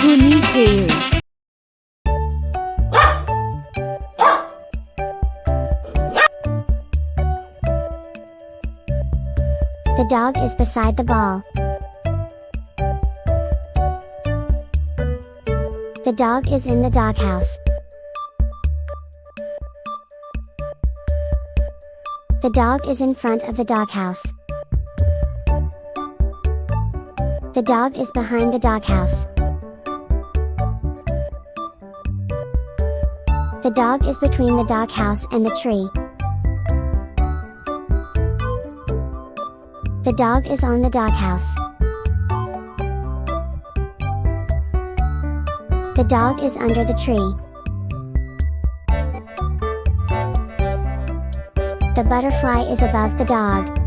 Who needs ears? The dog is beside the ball. The dog is in the doghouse. The dog is in front of the doghouse. The dog is behind the doghouse. The dog is between the doghouse and the tree. The dog is on the doghouse. The dog is under the tree. The butterfly is above the dog.